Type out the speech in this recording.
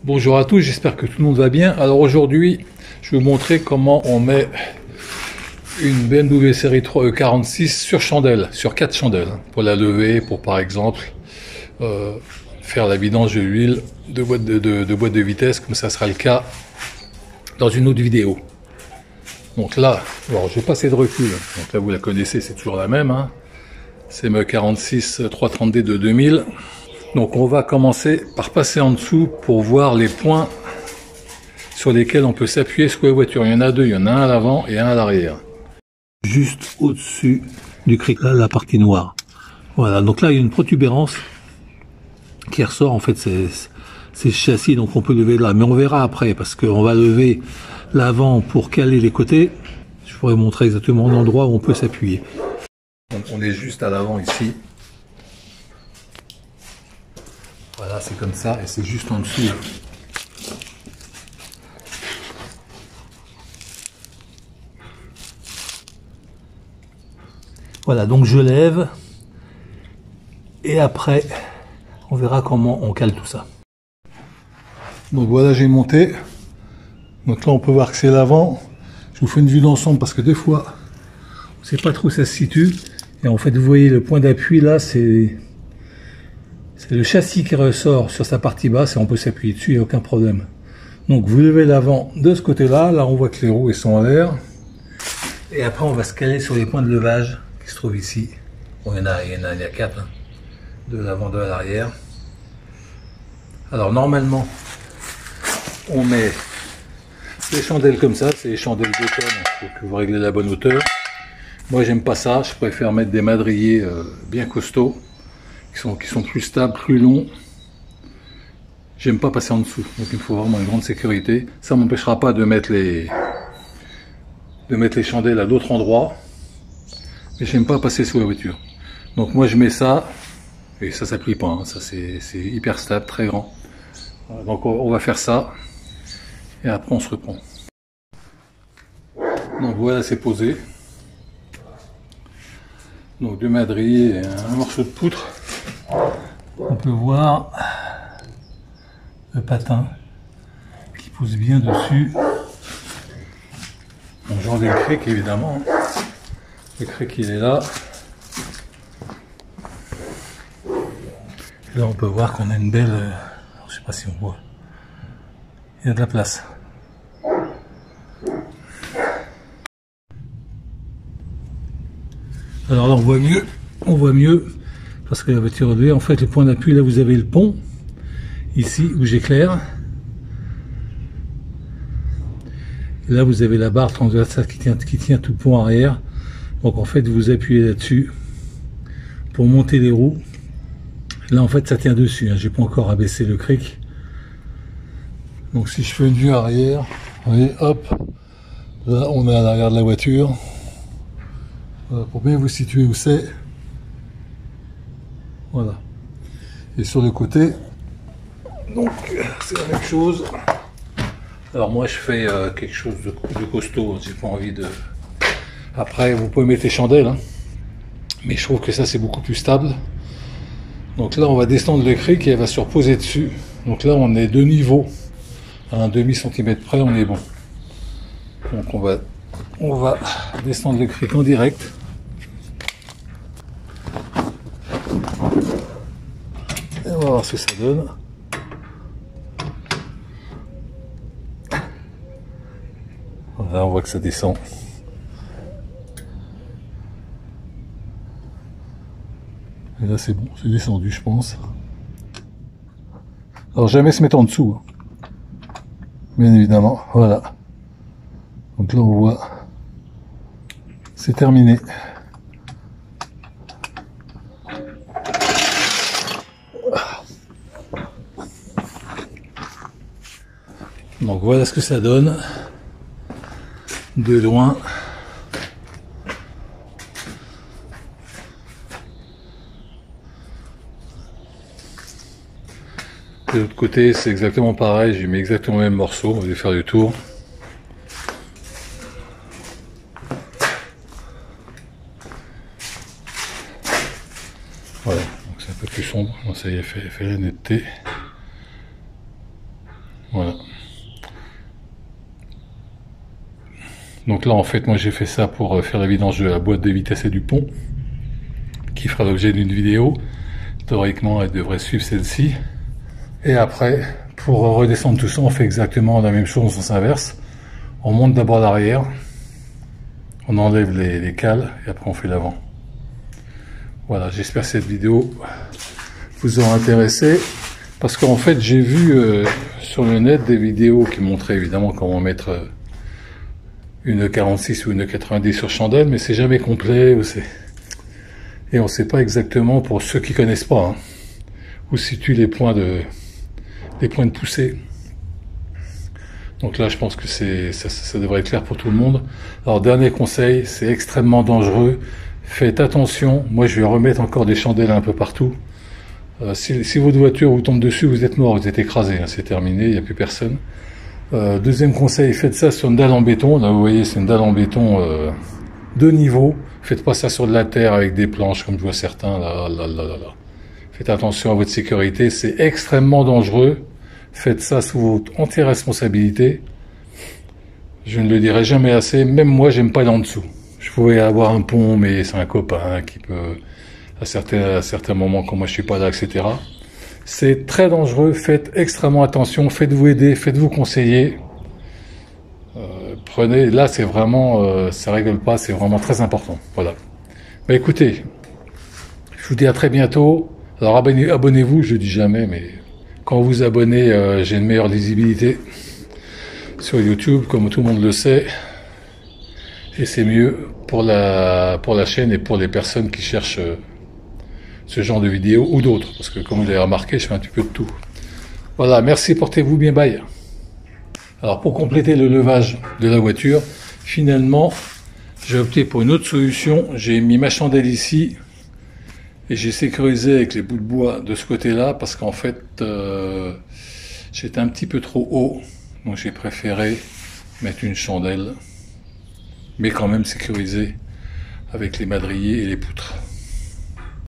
Bonjour à tous, j'espère que tout le monde va bien. Alors aujourd'hui, je vais vous montrer comment on met une BMW série 3 E46 sur chandelle, sur 4 chandelles, pour la lever, pour par exemple faire la vidange de l'huile de boîte de vitesse, comme ça sera le cas dans une autre vidéo. Donc là, alors j'ai pas assez de recul, donc là vous la connaissez, c'est toujours la même, hein. C'est ME46 330D de 2000. Donc on va commencer par passer en dessous pour voir les points sur lesquels on peut s'appuyer sur la voiture. Il y en a deux, il y en a un à l'avant et un à l'arrière. Juste au-dessus du cric, là, la partie noire. Voilà, donc là il y a une protubérance qui ressort, en fait c'est le châssis, donc on peut lever là, mais on verra après, parce qu'on va lever l'avant pour caler les côtés. Je pourrais montrer exactement l'endroit où on peut s'appuyer. Donc on est juste à l'avant ici. Voilà, c'est comme ça, et c'est juste en dessous. Voilà, donc je lève, et après, on verra comment on cale tout ça. Donc voilà, j'ai monté. Donc là, on peut voir que c'est l'avant. Je vous fais une vue d'ensemble, parce que des fois, on ne sait pas trop où ça se situe. Et en fait, vous voyez, le point d'appui, là, c'est le châssis qui ressort sur sa partie basse et on peut s'appuyer dessus, il n'y a aucun problème. Donc vous levez l'avant de ce côté-là, là on voit que les roues sont en l'air. Et après on va se caler sur les points de levage qui se trouvent ici. Bon, il y a 4, hein. De l'avant, deux à l'arrière. Alors normalement, on met les chandelles comme ça, c'est les chandelles d'automne, il faut que vous réglez la bonne hauteur. Moi j'aime pas ça, je préfère mettre des madriers bien costauds. Qui sont plus stables, plus longs. J'aime pas passer en dessous, donc il me faut vraiment une grande sécurité. Ça m'empêchera pas de mettre les chandelles à d'autres endroits, mais j'aime pas passer sous la voiture. Donc moi je mets ça, et ça s'appuie pas, hein. Ça c'est hyper stable, très grand. Voilà, donc on va faire ça, et après on se reprend. Donc voilà, c'est posé. Donc deux madriers et un morceau de poutre. On peut voir le patin qui pose bien dessus. Bon, genre le cric évidemment. Le cric il est là. Et là on peut voir qu'on a une belle... je sais pas si on voit. Il y a de la place. Alors là on voit mieux. On voit mieux. Parce que la voiture relevée, en fait, le point d'appui, là, vous avez le pont, ici, où j'éclaire. Et là, vous avez la barre transversale qui tient tout le pont arrière. Donc, en fait, vous appuyez là-dessus pour monter les roues. Là, en fait, ça tient dessus, hein. J'ai pas encore abaissé le cric. Donc, si je fais une vue arrière, vous voyez, hop, là, on est à l'arrière de la voiture. Voilà, pour bien vous situer où c'est. Voilà. Et sur le côté, donc c'est la même chose. Alors moi je fais quelque chose de costaud, j'ai pas envie de... Après vous pouvez mettre les chandelles, hein. Mais je trouve que ça c'est beaucoup plus stable. Donc là on va descendre le cric et elle va se reposer dessus. Donc là on est de niveau, à un demi-centimètre près, on est bon. Donc on va descendre le cric en direct. Et on va voir ce que ça donne. Voilà, on voit que ça descend. Et là c'est bon, c'est descendu je pense. Alors jamais se mettre en dessous, hein. Bien évidemment, voilà. Donc là on voit, c'est terminé. Donc voilà ce que ça donne de loin. De l'autre côté c'est exactement pareil, j'ai mis exactement le même morceau, on va faire le tour. Voilà, donc c'est un peu plus sombre, bon, ça y est, fait la netteté. Donc là, en fait, moi j'ai fait ça pour faire la vidange de la boîte de vitesse et du pont, qui fera l'objet d'une vidéo. Théoriquement, elle devrait suivre celle-ci. Et après, pour redescendre tout ça, on fait exactement la même chose en sens inverse. On monte d'abord l'arrière, on enlève les cales et après on fait l'avant. Voilà, j'espère que cette vidéo vous aura intéressé. Parce qu'en fait, j'ai vu sur le net des vidéos qui montraient évidemment comment mettre une 46 ou une 90 sur chandelle, mais c'est jamais complet. Et on ne sait pas exactement, pour ceux qui connaissent pas, hein, où situent les points de poussée. Donc là, je pense que ça devrait être clair pour tout le monde. Alors, dernier conseil, c'est extrêmement dangereux. Faites attention. Moi, je vais remettre encore des chandelles un peu partout. Si votre voiture vous tombe dessus, vous êtes mort, vous êtes écrasé, hein, c'est terminé, il n'y a plus personne. Deuxième conseil, faites ça sur une dalle en béton. Là, vous voyez, c'est une dalle en béton de niveau. Faites pas ça sur de la terre avec des planches, comme je vois certains. Là. Faites attention à votre sécurité, c'est extrêmement dangereux. Faites ça sous votre entière responsabilité. Je ne le dirai jamais assez. Même moi, j'aime pas aller en dessous. Je pouvais avoir un pont, mais c'est un copain qui peut, à certains moments, quand moi je suis pas là, etc. C'est très dangereux. Faites extrêmement attention. Faites-vous aider, faites-vous conseiller. Prenez, là, c'est vraiment, ça rigole pas, c'est vraiment très important. Voilà. Bah écoutez, je vous dis à très bientôt. Alors abonnez-vous, je dis jamais, mais quand vous abonnez, j'ai une meilleure lisibilité sur YouTube, comme tout le monde le sait. Et c'est mieux pour la chaîne et pour les personnes qui cherchent ce genre de vidéos ou d'autres. Parce que comme vous l'avez remarqué, je fais un petit peu de tout. Voilà, merci, portez-vous bien, bye. Alors pour compléter le levage de la voiture, finalement, j'ai opté pour une autre solution. J'ai mis ma chandelle ici et j'ai sécurisé avec les bouts de bois de ce côté-là parce qu'en fait, j'étais un petit peu trop haut. Donc j'ai préféré mettre une chandelle, mais quand même sécurisée avec les madriers et les poutres.